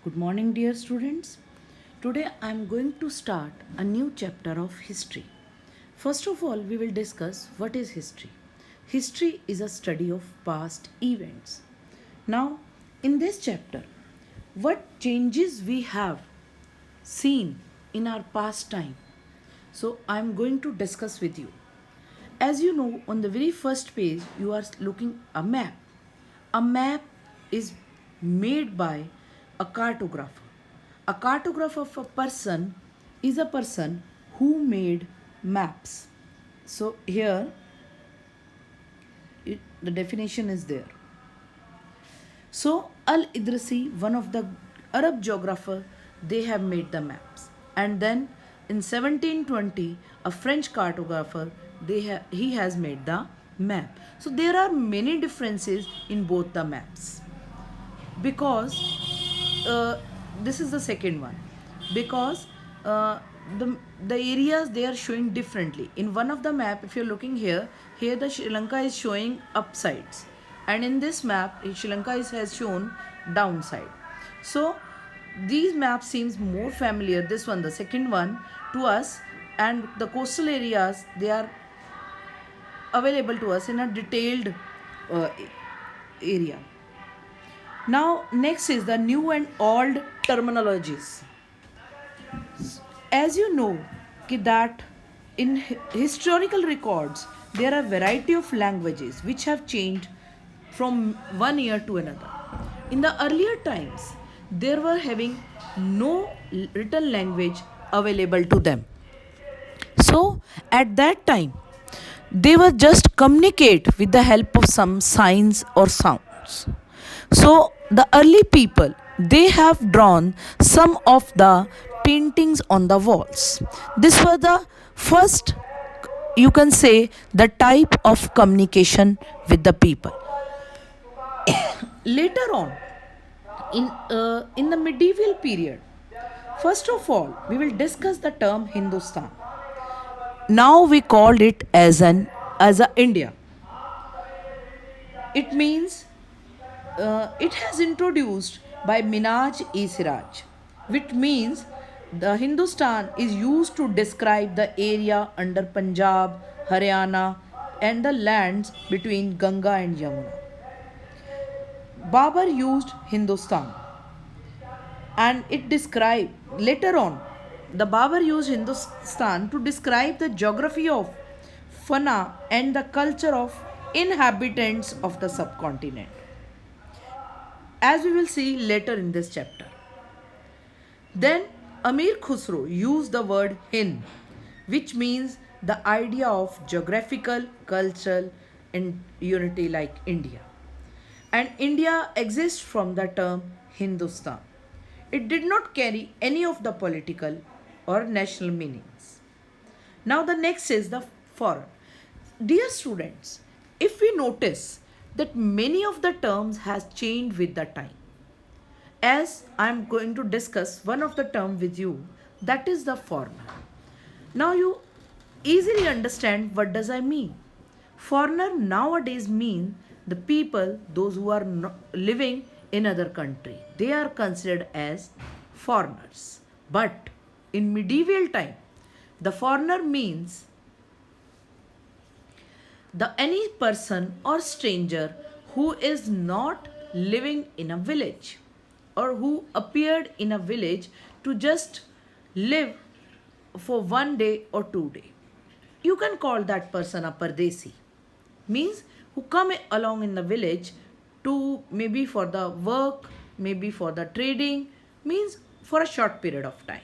Good morning, dear students. Today I am going to start a new chapter of history. First of all, we will discuss what is history. History is a study of past events. Now, in this chapter, what changes we have seen in our past time. So, I am going to discuss with you. As you know, on the very first page, you are looking a map. A map is made by a cartographer. A cartographer of a person is a person who made maps. So here the definition is there. So Al-Idrisi, one of the Arab geographer, they have made the maps. And then in 1720, a French cartographer, he has made the map. So there are many differences in both the maps. Because this is the second one. Because the areas they are showing differently. In one of the map, if you're looking here the Sri Lanka is showing upsides, and in this map Sri Lanka has shown downside. So these maps seems more familiar, this one, the second one, to us, and the coastal areas, they are available to us in a detailed area. Now next is the new and old terminologies. As you know that in historical records there are variety of languages which have changed from one year to another. In the earlier times there were having no written language available to them. So at that time they were just communicate with the help of some signs or sounds. So the early people, they have drawn some of the paintings on the walls. This was the first, you can say, the type of communication with the people. Later on, in the medieval period, first of all, we will discuss the term Hindustan. Now we called it as a India. It means it has introduced by Minaj-e Siraj, which means the Hindustan is used to describe the area under Punjab, Haryana, and the lands between Ganga and Yamuna. Babar used Hindustan, and it described later on. The Babar used Hindustan to describe the geography of fauna and the culture of inhabitants of the subcontinent, as we will see later in this chapter. Then Amir Khusro used the word Hind, which means the idea of geographical, cultural, and unity like India. And India exists from the term Hindustan. It did not carry any of the political or national meanings. Now the next is the foreign. Dear students, if we notice that many of the terms has changed with the time, as I am going to discuss one of the term with you, that is the foreigner. Now you easily understand what does I mean. Foreigner nowadays mean the people, those who are living in other country. They are considered as foreigners. But in medieval time, the foreigner means the any person or stranger who is not living in a village, or who appeared in a village to just live for 1 day or 2 day. You can call that person a pardesi, means who come along in the village to maybe for the work, maybe for the trading, means for a short period of time.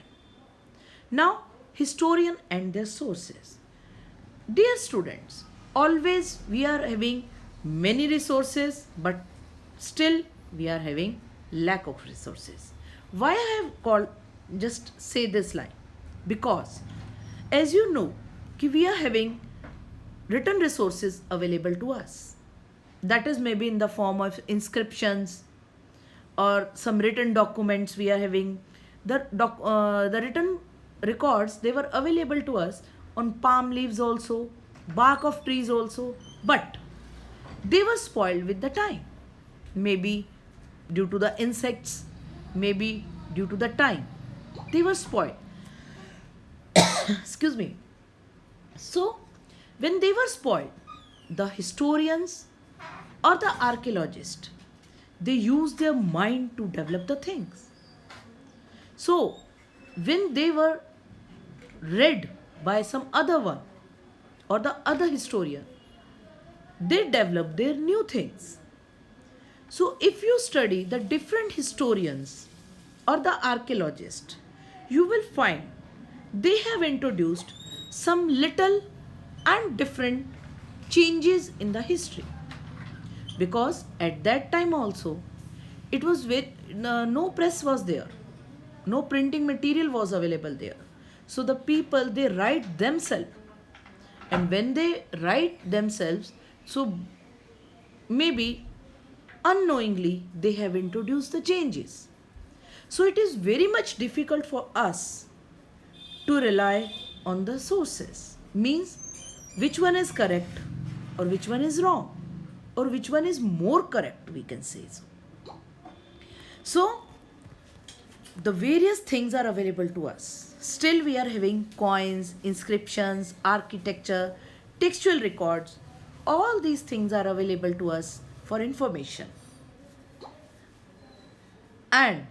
Now historian and their sources. Dear students, always we are having many resources, but still we are having lack of resources. Why I have called just say this line? Because as you know, we are having written resources available to us. That is maybe in the form of inscriptions or some written documents we are having. The written records, they were available to us on palm leaves also, bark of trees also, but they were spoiled with the time. Maybe due to the insects, maybe due to the time. They were spoiled. Excuse me. So, when they were spoiled, the historians or the archaeologists, they used their mind to develop the things. So, when they were read by some other one or the other historian, they developed their new things. So, if you study the different historians or the archaeologists, you will find they have introduced some little and different changes in the history, because at that time also it was very, no press was there, no printing material was available there. So the people, they write themselves, and when they write themselves, so maybe unknowingly they have introduced the changes. So it is very much difficult for us to rely on the sources, means which one is correct or which one is wrong or which one is more correct, we can say so. So the various things are available to us. Still we are having coins, inscriptions, architecture, textual records. All these things are available to us for information. And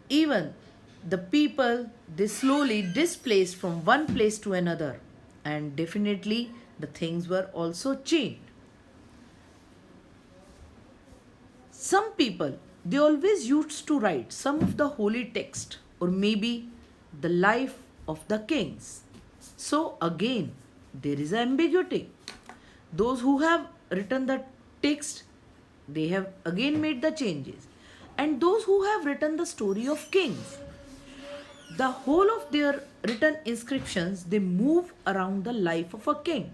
even the people, they slowly displaced from one place to another, and definitely the things were also changed. Some people, they always used to write some of the holy text or maybe the life of the kings. So again, there is ambiguity. Those who have written the text, they have again made the changes. And those who have written the story of kings, the whole of their written inscriptions, they move around the life of a king.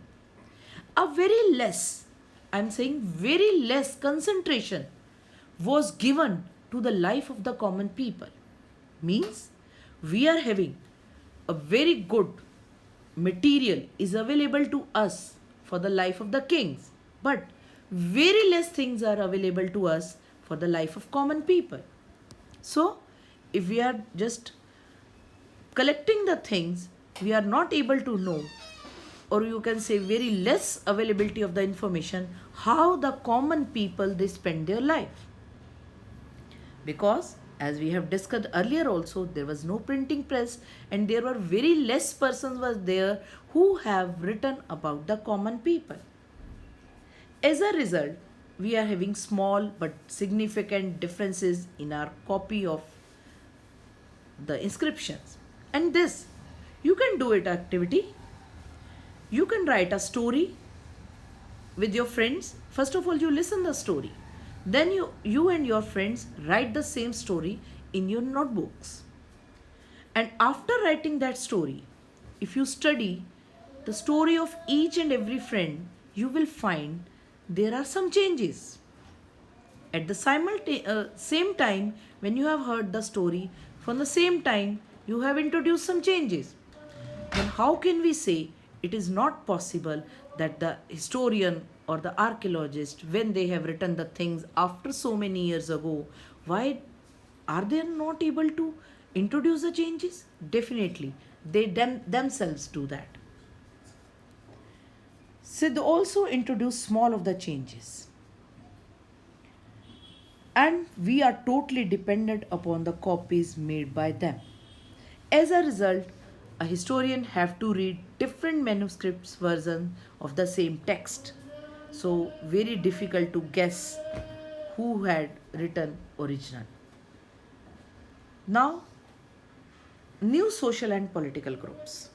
A very less, I'm saying very less concentration was given to the life of the common people. Means we are having a very good material is available to us for the life of the kings, but very less things are available to us for the life of common people. So if we are just collecting the things, we are not able to know, or you can say very less availability of the information, how the common people, they spend their life. Because as we have discussed earlier also, there was no printing press and there were very less persons was there who have written about the common people. As a result, we are having small but significant differences in our copy of the inscriptions. And this, you can do it activity. You can write a story with your friends. First of all, you listen the story. Then you and your friends write the same story in your notebooks. And after writing that story, if you study the story of each and every friend, you will find there are some changes. At the same time, when you have heard the story, from the same time, you have introduced some changes. Then how can we say it is not possible that the historian or the archaeologist, when they have written the things after so many years ago, why are they not able to introduce the changes? Definitely, they themselves do that. So they also introduce small of the changes. And we are totally dependent upon the copies made by them. As a result, a historian have to read different manuscripts version of the same text. So very difficult to guess who had written original. Now, new social and political groups.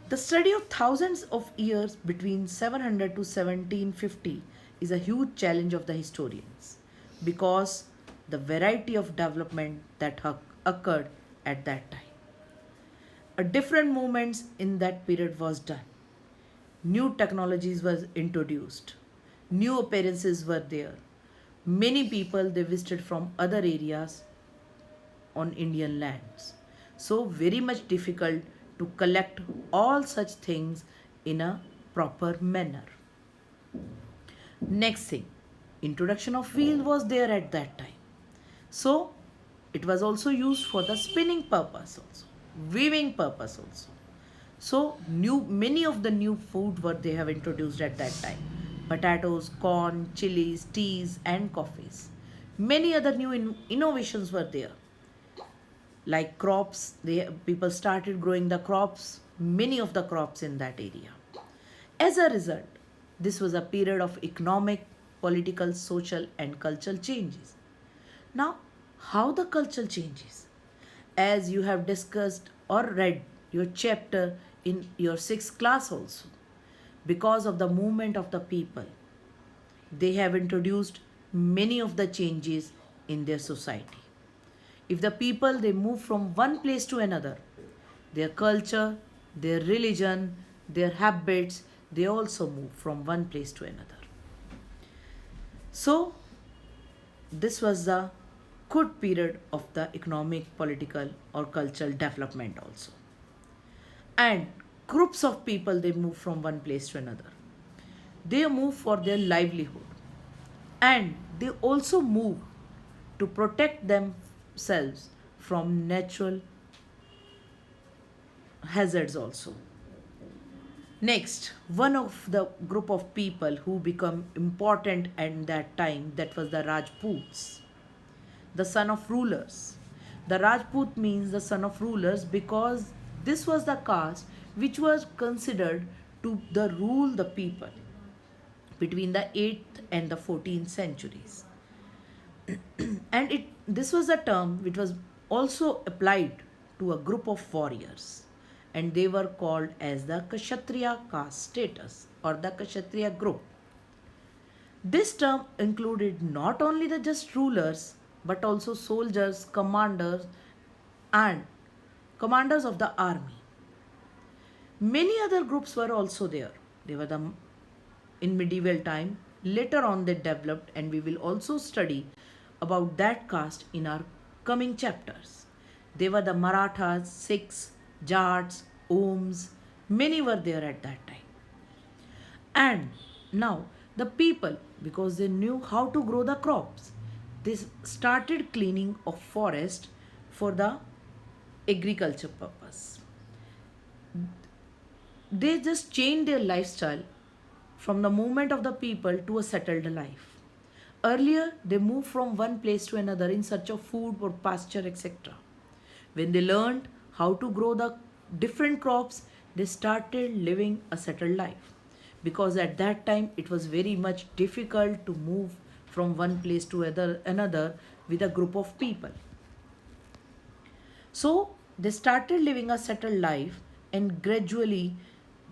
The study of thousands of years between 700 to 1750 is a huge challenge of the historians, because the variety of development that occurred at that time. A different movements in that period was done. New technologies were introduced. New appearances were there. Many people, they visited from other areas on Indian lands. So very much difficult to collect all such things in a proper manner. Next thing, introduction of wheel was there at that time. So It was also used for the spinning purpose also, weaving purpose also. So new many of the new food were they have introduced at that time. Potatoes, corn, chilies, teas and coffees. Many other new innovations were there. Like crops, people started growing the crops, many of the crops in that area. As a result, this was a period of economic, political, social and cultural changes. Now, how the culture changes? As you have discussed or read your chapter in your sixth class also, because of the movement of the people, they have introduced many of the changes in their society. If the people they move from one place to another, their culture, their religion, their habits, they also move from one place to another. So, this was the good period of the economic, political, or cultural development also. And groups of people they move from one place to another. They move for their livelihood, and they also move to protect themselves from natural hazards also. Next, one of the group of people who become important at that time, that was the Rajputs, the son of rulers. The Rajput means the son of rulers because this was the caste which was considered to the rule the people between the 8th and the 14th centuries. And this was a term which was also applied to a group of warriors, and they were called as the Kshatriya caste status or the Kshatriya group. This term included not only the just rulers but also soldiers, and commanders of the army. Many other groups were also there. They were in medieval time. Later on they developed, and we will also study about that caste in our coming chapters. They were the Marathas, Sikhs, Jats, Ohms. Many were there at that time. And now the people, because they knew how to grow the crops, they started cleaning of forest for the agriculture purpose. They just changed their lifestyle from the movement of the people to a settled life. Earlier, they moved from one place to another in search of food or pasture, etc. When they learned how to grow the different crops, they started living a settled life. Because at that time, it was very much difficult to move from one place to another with a group of people. So they started living a settled life, and gradually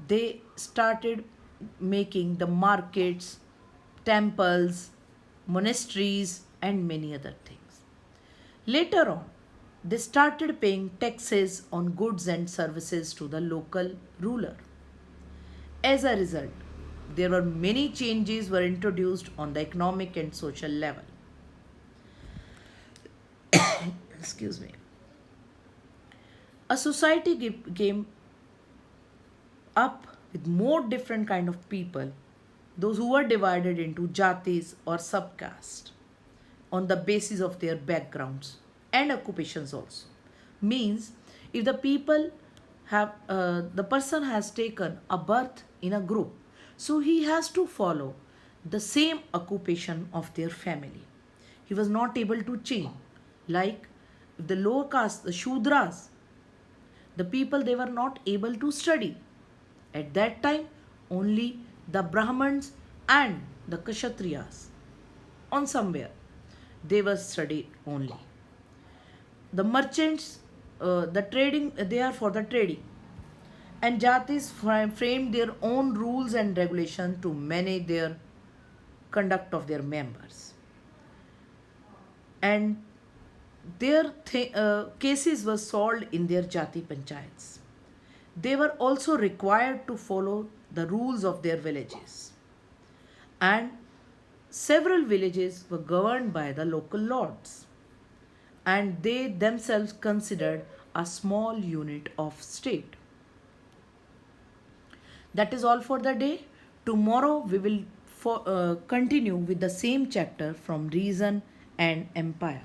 they started making the markets, temples, monasteries, and many other things. Later on, they started paying taxes on goods and services to the local ruler. As a result, there were many changes were introduced on the economic and social level. Excuse me. A society came up with more different kind of people, those who were divided into jatis or subcaste on the basis of their backgrounds and occupations also. Means if the people have the person has taken a birth in a group, so he has to follow the same occupation of their family. He was not able to change. Like the lower caste, the Shudras, the people they were not able to study. At that time, only the Brahmins and the Kshatriyas on somewhere they were studied only. The merchants, the trading, they are for the trading. And jatis framed their own rules and regulations to manage their conduct of their members. And their cases were solved in their jati panchayats. They were also required to follow the rules of their villages. And several villages were governed by the local lords. And they themselves considered a small unit of state. That is all for the day. Tomorrow we will continue with the same chapter from reason and empire.